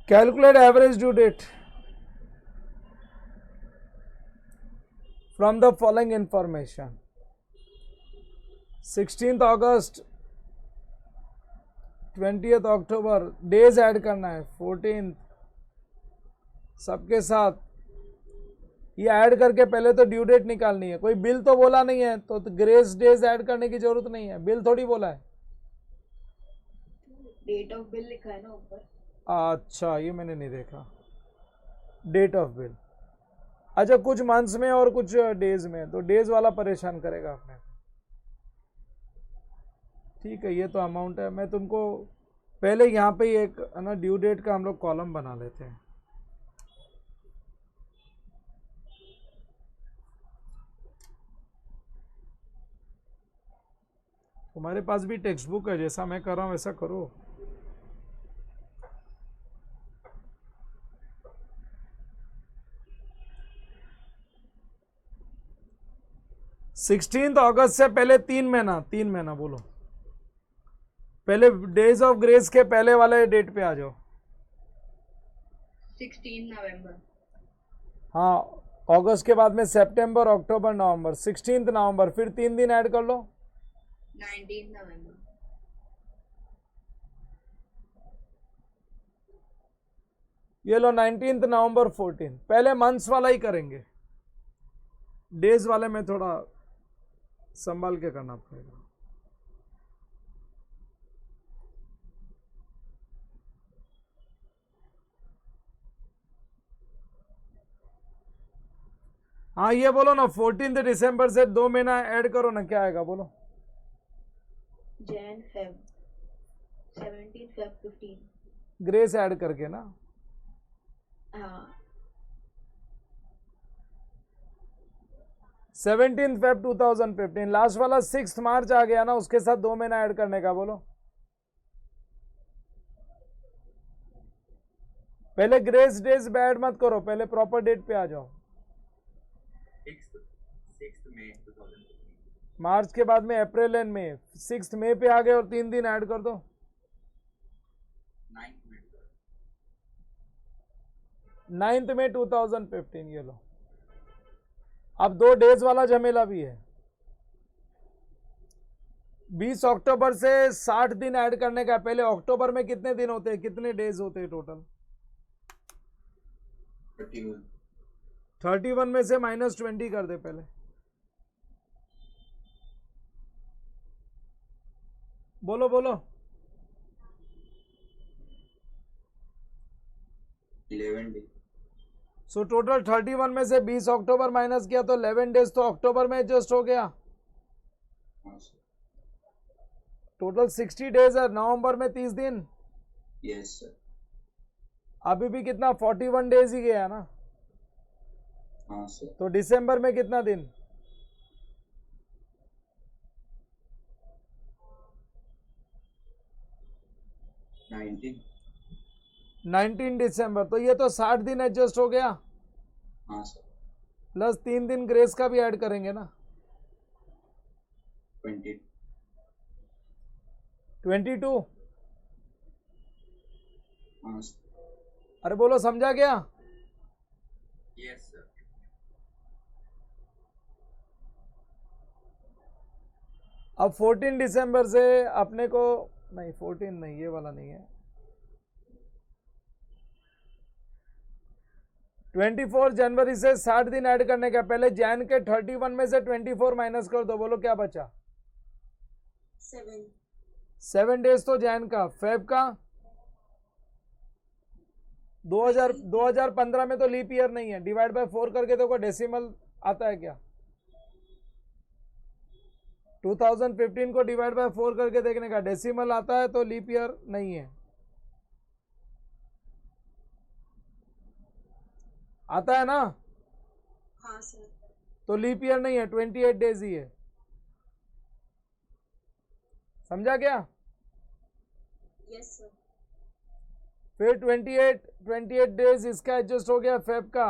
Calculate average due date from the following information. 16th August, 20th October, days add करना है, 14th सबके साथ। ये ऐड करके पहले तो ड्यू डेट निकालनी है। कोई बिल तो बोला नहीं है, तो ग्रेस डेज ऐड करने की जरूरत नहीं है, बिल थोड़ी बोला है। डेट ऑफ बिल लिखा है ना ऊपर। अच्छा ये मैंने नहीं देखा, डेट ऑफ बिल। अच्छा कुछ मंथ्स में और कुछ डेज में, तो डेज वाला परेशान करेगा आपने। ठीक है, ये तो अमाउंट है। मैं तुमको पहले यहाँ पे एक है ना ड्यू डेट का हम लोग कॉलम बना लेते हैं। तुम्हारे पास भी टेक्स्ट बुक है, जैसा मैं कर रहा हूँ वैसा करो। सिक्सटीन्थ अगस्त से पहले 3 महीना बोलो। पहले डेज ऑफ ग्रेस के पहले वाले डेट पे आ जाओ। 16 नवंबर। हाँ, अगस्त के बाद में सितंबर, अक्टूबर, नवंबर। 16 नवंबर, फिर 3 दिन ऐड कर लो। 19 नवंबर। ये लो 19 नवंबर 14। पहले मंथ्स वाला ही करेंगे, डेज वाले में थोड़ा संभाल के करना पड़ेगा। हाँ ये बोलो ना, 14 दिसंबर से 2 महीना ऐड करो ना, क्या आएगा बोलो। Jan, Feb. 17 Feb 15. Grace add करके ना. हाँ 17 Feb 2015. लास्ट वाला 6 मार्च आ गया ना, उसके साथ 2 महीना ऐड करने का. बोलो पहले ग्रेस डेज बैड मत करो, पहले प्रॉपर डेट पे आ जाओ. 6th May 2015. मार्च के बाद में अप्रैल एंड मई. 6 मई पे आ गए और 3 दिन ऐड कर दो. 9th May 2015. 9th May 2015. ये लो. अब 2 डेज वाला झमेला भी है. 20 अक्टूबर से 60 दिन ऐड करने का. पहले अक्टूबर में कितने दिन होते हैं, कितने डेज होते हैं टोटल? 31. 31 में से -20 कर दे पहले. बोलो बोलो. 11 days. सो टोटल 31 में से 20 अक्टूबर माइनस किया तो 11 डेज तो अक्टूबर में एडजस्ट हो गया. हाँ सर. टोटल 60 डेज है. नवंबर में 30 दिन. Yes sir. अभी भी कितना 41 डेज ही गया ना. हाँ सर. तो दिसंबर में कितना दिन? 19 दिसंबर. तो ये तो 60 दिन एडजस्ट हो गया. हाँ सर. प्लस 3 दिन ग्रेस का भी ऐड करेंगे ना. 20. 22. हाँ सर. अरे बोलो समझा क्या? Yes sir. अब 14 दिसंबर से अपने को नहीं, 14 नहीं, ये वाला नहीं है. 24 जनवरी से 60 दिन ऐड करने का. पहले जैन के 31 में से 24 माइनस कर दो. बोलो क्या बचा? 7 डेज तो जैन का. फेब का 2015 में तो लीप ईयर नहीं है. डिवाइड बाय 4 करके देखो डेसिमल आता है क्या? 2015 को डिवाइड बाय 4 करके देखने का. डेसिमल आता है तो लीप ईयर नहीं है. आता है ना? हाँ सर. तो लीप ईयर नहीं है, 28 डेज ही है. समझा क्या? Yes sir. फिर 28 डेज इसका एडजस्ट हो गया फेब का.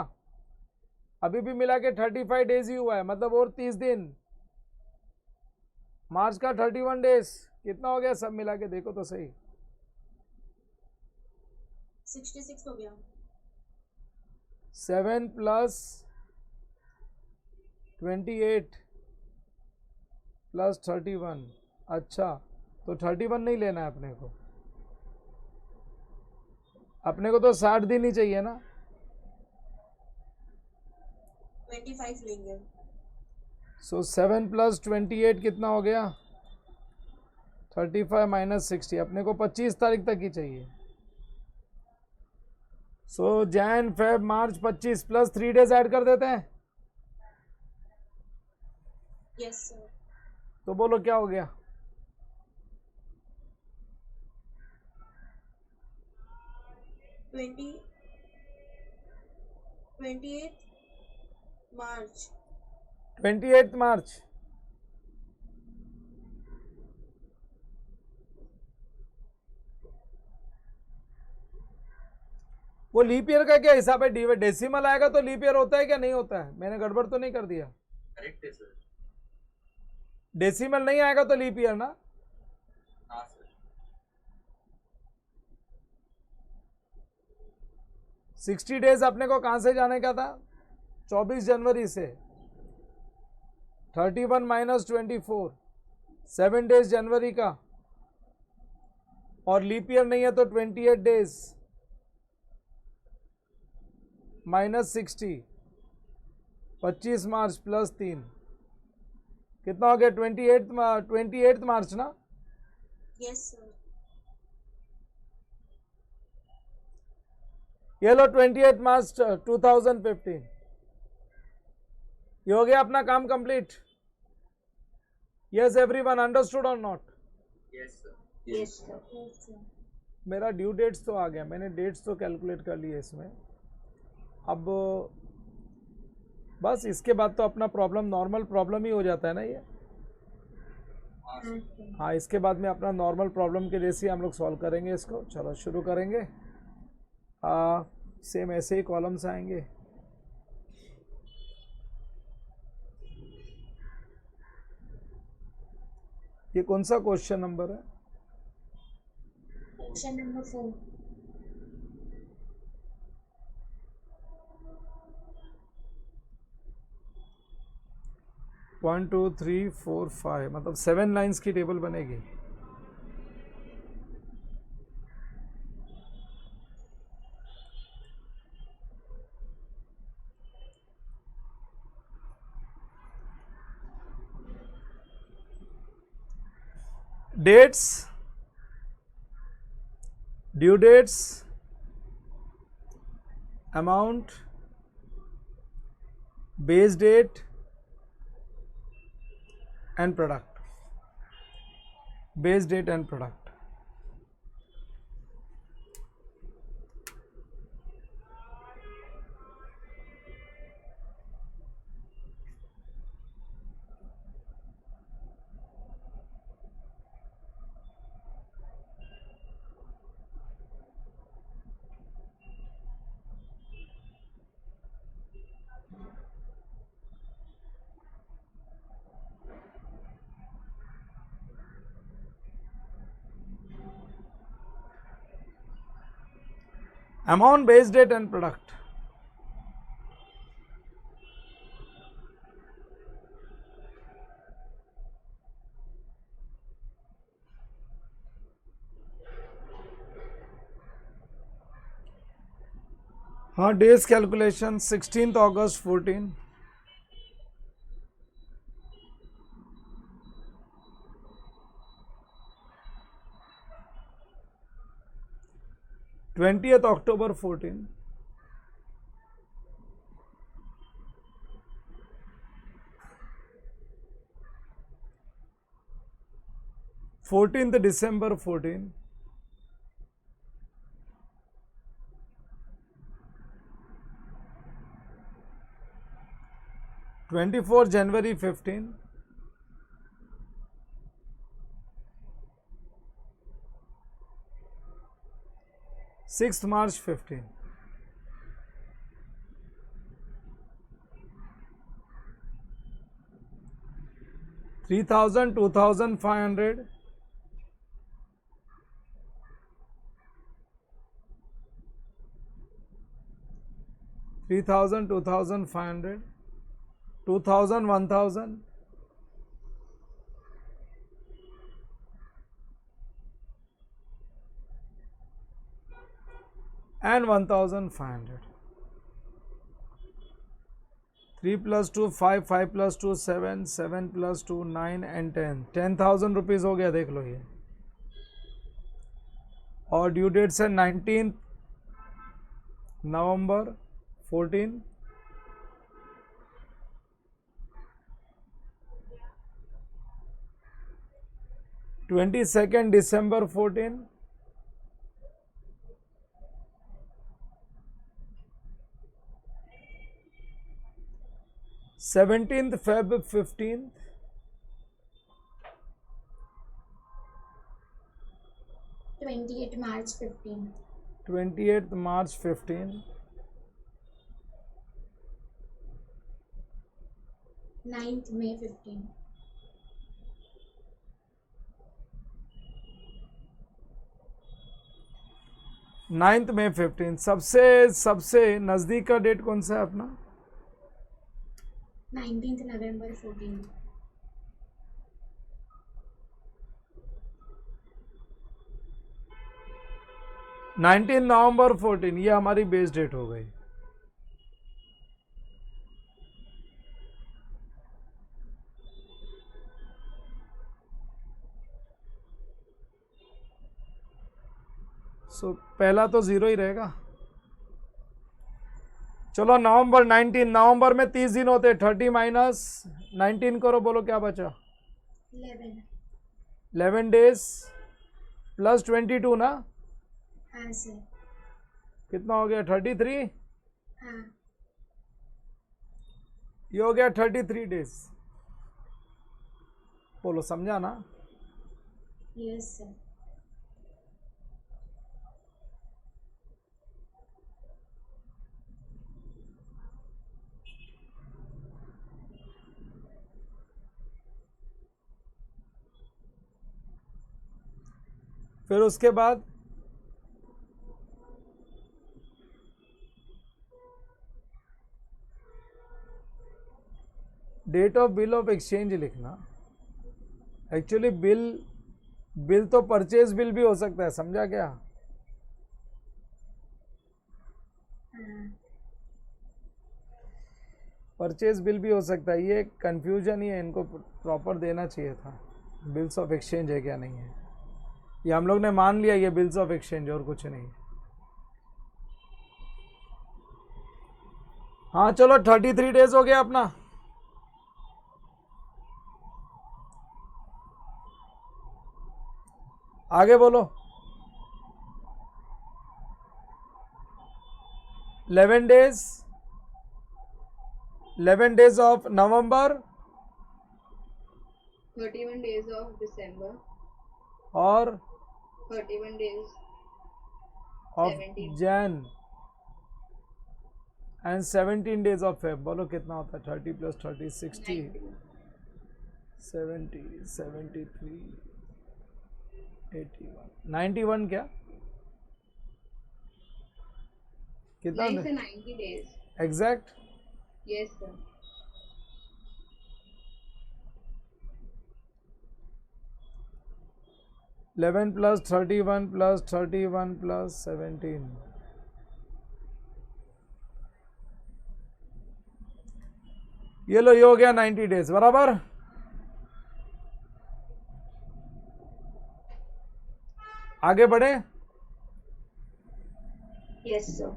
अभी भी मिला के 35 डेज ही हुआ है, मतलब और 30 दिन. मार्च का 31 डेज कितना हो गया सब मिला के देखो तो सही. 66 हो गया. 7 प्लस 28 प्लस 31. अच्छा तो 31 नहीं लेना है अपने को. अपने को तो 60 दिन ही चाहिए ना. 25 लेंगे. सो 7 प्लस 28 कितना हो गया? 35 माइनस 60. अपने को 25 तारीख तक ही चाहिए. So Jan Feb March 25 plus 3 days add कर देते हैं. Yes sir. तो बोलो क्या हो गया? 28 मार्च. 28 मार्च. वो लीप ईयर का क्या हिसाब है? डेसिमल आएगा तो लीप ईयर होता है क्या नहीं होता है? मैंने गड़बड़ तो नहीं कर दिया? करेक्ट है सर. डेसिमल नहीं आएगा तो लीप ईयर ना. हाँ सर. 60 डेज अपने को कहां से जाने का था? 24 जनवरी से. 31 माइनस 24 7 डेज जनवरी का. और लीप ईयर नहीं है तो 28 डेज माइनस 60. 25 मार्च प्लस 3 कितना हो गया? 28 मार्च ना. Yes sir. ये लो 28 मार्च 2015. ये हो गया अपना काम कंप्लीट. यस एवरीवन अंडरस्टूड और not? Yes, sir. Yes, sir. Yes, sir. मेरा ड्यू डेट्स तो आ गया, मैंने डेट्स तो कैलकुलेट कर लिए इसमें। अब बस इसके बाद तो अपना प्रॉब्लम नॉर्मल प्रॉब्लम ही हो जाता है ना ये। हाँ सर। Okay. हाँ, इसके बाद में अपना नॉर्मल प्रॉब्लम के जैसे ही हम लोग सॉल्व करेंगे इसको। चलो शुरू करेंगे। सेम ऐसे ही कॉलम्स आएंगे। ये कौन सा क्वेश्चन नंबर है? Question number 4. 1 2 3 4 5 मतलब 7 लाइंस की टेबल बनेगी। Dates, due dates, amount, base date and product, base date and product. Amount, base date and product. हाँ, days calculation 16th August 14, 20th October 14, 14th December 14, 24 January 15, 6th March 15. $3,000, 2,500, 3,000, 2,500, 2,000, 1,000, and 1,500. 3 plus 2 5, 5 plus 2 7, 7 plus 2 9 and 10, 10,000 rupees हो गया, देख लो ये। और due dates है 19 नवंबर 14, 22nd December 14, 17th Feb 15, 28th March 15. 28th March 15, 9th May 15. 9th May 15। सबसे नज़दीक का date कौन सा है अपना? 19th November 14. 19 नवंबर 14, ये हमारी बेस डेट हो गई। पहला तो 0 ही रहेगा। चलो नवंबर 19, नवंबर में 30 दिन होते, 30 माइनस 19 करो, बोलो क्या बचा? 11. 11 days प्लस 22 ना, हाँ सर। कितना हो गया 33, हाँ ये हो गया 33 डेज। बोलो समझा ना? Yes sir. फिर उसके बाद date of bill of exchange लिखना। एक्चुअली बिल तो परचेज बिल भी हो सकता है, समझा क्या? हाँ परचेज बिल भी हो सकता है, ये कंफ्यूजन ही है, इनको प्रॉपर देना चाहिए था। बिल्स ऑफ एक्सचेंज है क्या नहीं है, ये हम लोग ने मान लिया ये बिल्स ऑफ एक्सचेंज और कुछ नहीं। हाँ चलो 33 डेज हो गया अपना। आगे बोलो। 11 days, 11 days of November 31 days of December, और 31 days, of 17. Jain and 17 days of Feb. बोलो कितना होता है? 30 प्लस 30 60 70 73 81 91 क्या कितना 9 से 90 days. Exact? Yes sir. Eleven plus 31 plus 31 plus 17, ये लो, ये हो गया 90 डेज बराबर। आगे बढ़े। Yes sir.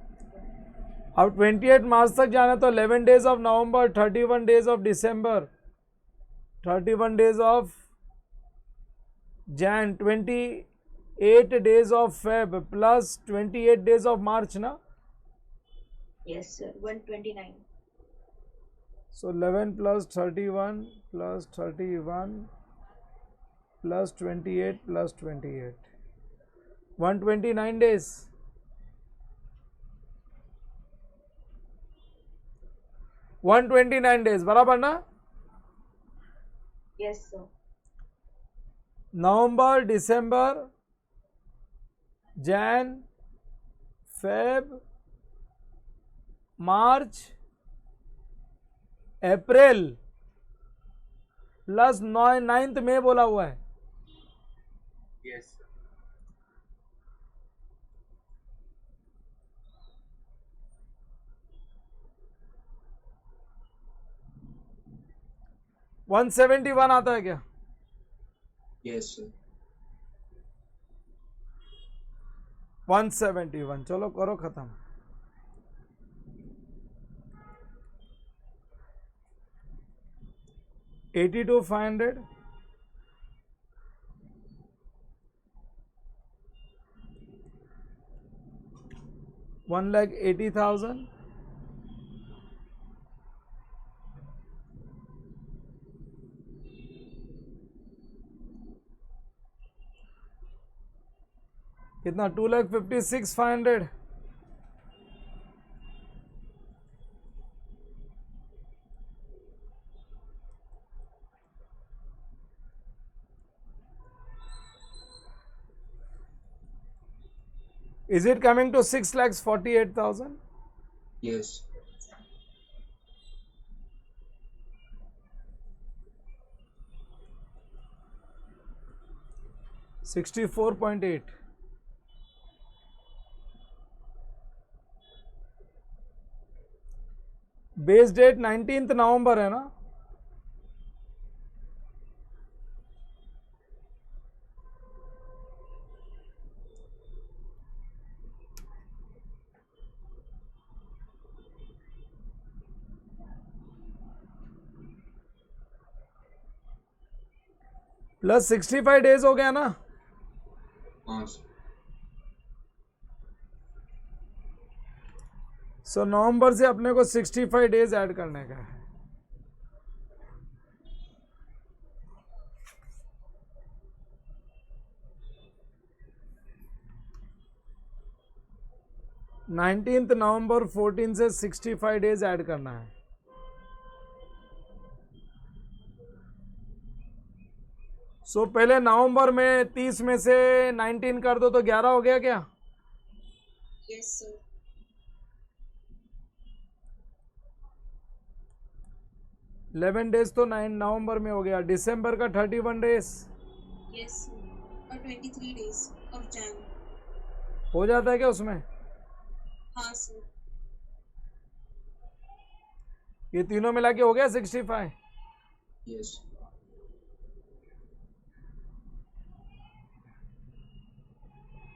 अब 28 मार्च तक जाना, तो 11 days of November, 31 days of December, 31 days of Jain, 28 days of Feb plus 28 days of March ना। Yes sir. 129. So 11 plus 31 plus 31 plus 28 plus 28, 129 days। 129 days बराबर ना। Yes sir. नवंबर, दिसंबर, जैन, फेब, मार्च, अप्रैल प्लस 9th में बोला हुआ है। Yes, sir. वन 171 आता है क्या? Yes, sir. 171, चलो करो खत्म। 82,500 1,80,000 कितना? 2,56,500। Is it coming to 6,48,000? Yes. 64.8। Base date 19 नवंबर है ना। प्लस 65 डेज हो गया ना। हाँ सर। सो नवंबर से अपने को 65 डेज ऐड करने का है। नाइनटीन्थ नवंबर 14 से 65 डेज ऐड करना है। सो पहले नवंबर में 30 में से 19 कर दो तो 11 हो गया क्या? Yes, sir. 11 डेज तो 9 नवंबर में हो गया। दिसंबर का 31 डेज Yes, sir. और 23 days of Jan. हो जाता है क्या उसमें? हाँ सर। ये तीनों मिला के हो गया 65। यस।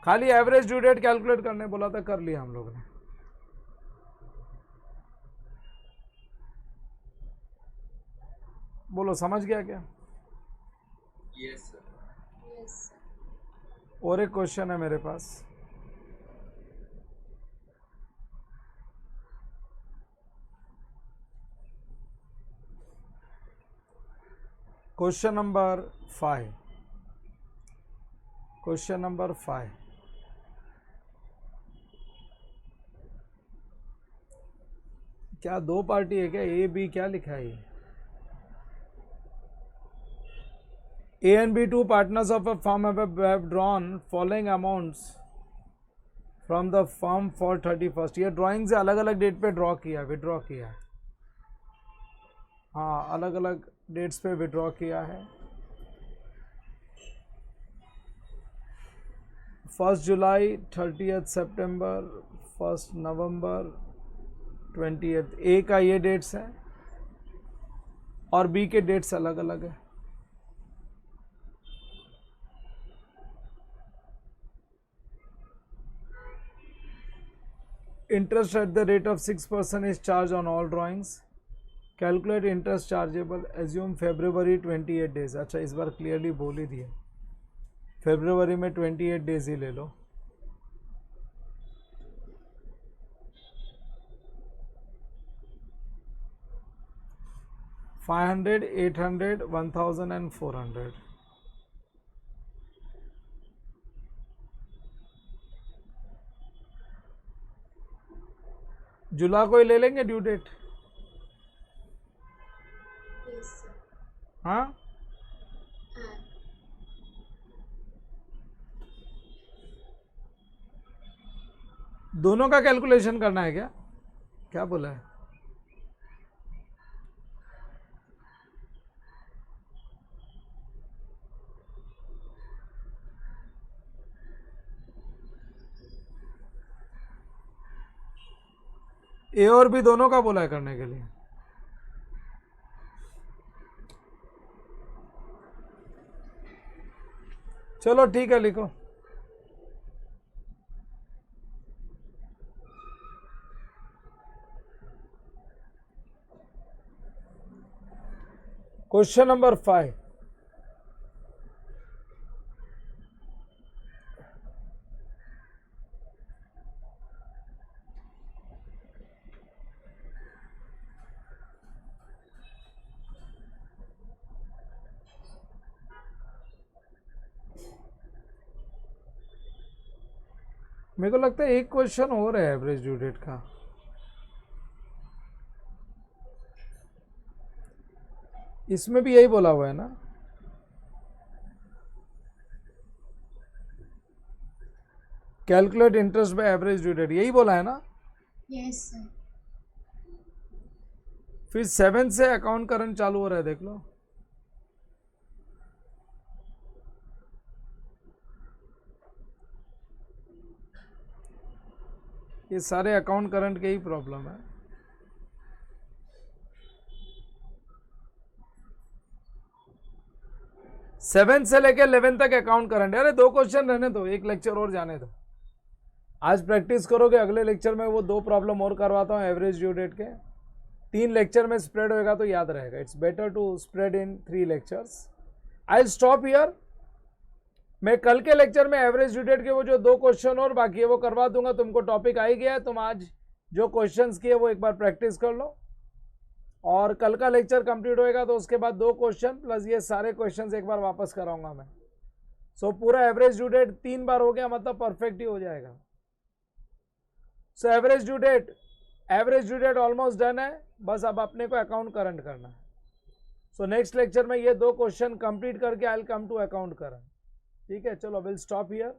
खाली एवरेज ड्यू डेट कैलकुलेट करने बोला था, कर लिया हम लोग ने। बोलो समझ गया क्या? Yes sir. Yes, sir. और एक क्वेश्चन है मेरे पास। Question number 5। Question number 5। क्या दो पार्टी है क्या? ए बी क्या लिखा है ये? A and B, two partners of a firm have drawn following amounts from the firm for 31st। ये ड्राइंग से अलग अलग डेट पे ड्रॉ किया, विड्रॉ किया है। हाँ, अलग अलग डेट्स पे विड्रॉ किया है। 1 जुलाई, 30 सितंबर, 1 नवंबर, 20। ए का ये डेट्स हैं और बी के डेट्स अलग अलग है। Interest at the rate of 6% is charged on all drawings. Calculate interest chargeable. Assume February 28 days। अच्छा, इस बार क्लियरली बोल ही दिया, फरवरी में 28 डेज ही ले लो। $500, $800, $1,000 and $400। जुलाई को ही ले लेंगे ड्यू डेट। Yes, sir. हाँ, हाँ. दोनों का कैलकुलेशन करना है क्या? क्या बोला है? ए और बी दोनों का बोला है करने के लिए। चलो ठीक है, लिखो। Question number 5। मेरे को लगता है एक क्वेश्चन और है एवरेज ड्यू डेट का। इसमें भी यही बोला हुआ है ना? Calculate interest by average due date, यही बोला है ना? Yes, sir. फिर 7 से अकाउंट करंट चालू हो रहा है, देख लो। ये सारे अकाउंट करंट के ही प्रॉब्लम है। सेवन से लेके 11 तक अकाउंट करंट है। अरे दो क्वेश्चन रहने दो, एक लेक्चर और जाने दो। आज प्रैक्टिस करोगे, अगले लेक्चर में वो दो प्रॉब्लम और करवाता हूँ एवरेज ड्यू डेट के। 3 लेक्चर में स्प्रेड होएगा तो याद रहेगा। It's better to spread in 3 lectures. I stop here. मैं कल के लेक्चर में एवरेज ड्यू डेट के वो जो 2 क्वेश्चन और बाकी है वो करवा दूंगा। तुमको टॉपिक आ ही गया है, तुम आज जो क्वेश्चंस किए वो एक बार प्रैक्टिस कर लो, और कल का लेक्चर कंप्लीट होएगा तो उसके बाद 2 क्वेश्चन प्लस ये सारे क्वेश्चंस एक बार वापस कराऊंगा मैं। सो पूरा एवरेज ड्यू डेट 3 बार हो गया, मतलब परफेक्ट ही हो जाएगा। So average due date almost done है, बस अब अपने को अकाउंट करंट करना है। सो नेक्स्ट लेक्चर में ये 2 क्वेश्चन कंप्लीट करके I will come to account current. ठीक है, चलो विल स्टॉप हियर।